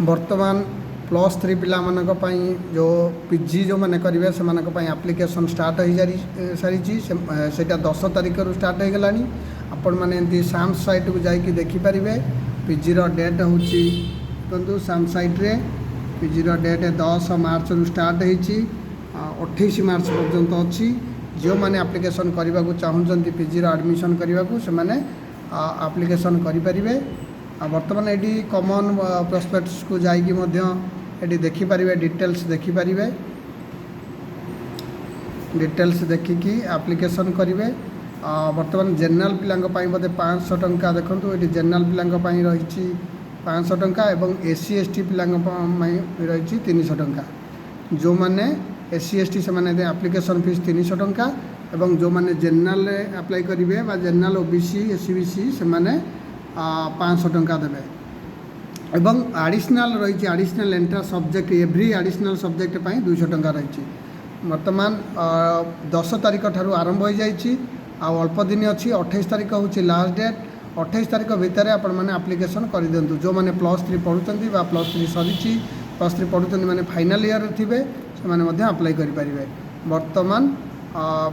वर्तमान +3 पिला मानक पई जो पीजी जो माने करिवे से मानक पई एप्लिकेशन स्टार्ट हो सारी सेटा 10 तारिख रु स्टार्ट हो गलानी। आपण माने एंती साम्स साइट को जाई कि देखि परिवे। पीजी रो डेट होची परंतु साम्स साइट रे पीजी रो डेट 10 मार्च रु स्टार्ट होईची 28 मार्च पर्यंत अछि। जो माने एप्लिकेशन करबा को चाहुचंती पीजी रो एडमिशन करबा को से माने एप्लिकेशन करि परिवे। वर्तमान एडी कॉमन प्रोस्पेक्टस को जाई कि मध्य एटी देखि परिवे, डिटेल्स देखि परिवे। डिटेल्स देखिकी एप्लिकेशन करिवे। वर्तमान जनरल पिलांग पई बदे 500 टंका देखंतु एटी जनरल पिलांग पई रहिछि 500 टंका एवं एससी एसटी पिलांग पई रहिछि 300 टंका। जो माने एससी एसटी से माने एप्लिकेशन फीस 300 टंका एवं जो माने जनरल अप्लाई करिवे बा जनरल ओबीसी एससीबीसी से माने 500 टंका देबे। एवं एडिशनल रही additional extra subject every additional subject पई 200 टंका रही। वर्तमान 10 तारिख ठारू आरंभ हो जाइछि आ अल्प दिन अच्छी 28 तारिख होछि लास्ट डेट। 28 तारिख भितर आपण माने एप्लिकेशन कर दियंतु। जो माने +3 पढुचंती बा +3 सरीछि +3 पढुचंती माने फाइनल ईयर थिबे से माने मध्य अप्लाई करि परिबे। वर्तमान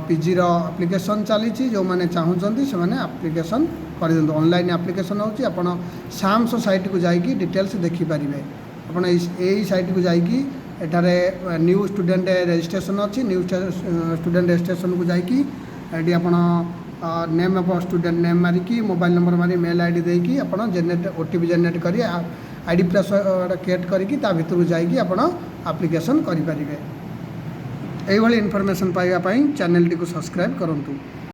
पीजी रो एप्लिकेशन चलीछि। जो माने चाहुचंती से माने एप्लिकेशन कर दियंतु। ऑनलाइन एप्लिकेशन होछि। आपण साम्स साइट को जाई कि डिटेल्स देखि परिबे। आपण एई साइट को जाई कि एठारे न्यू स्टूडेंट रजिस्ट्रेशन अच्छी। न्यू स्टूडेंट रजिस्ट्रेशन को जाइए ये आप नेम ऑफ स्टूडेंट नेम मारिकी मोबाइल नंबर मारी मेल आईडी देकी आप जेनेट ओटीपी जेनेट करी आईडी प्लस क्रिएट करी भितर जाइए आप एप्लिकेशन करें। यही इनफॉरमेशन पाइबा चैनल टी को सब्सक्राइब करूँ।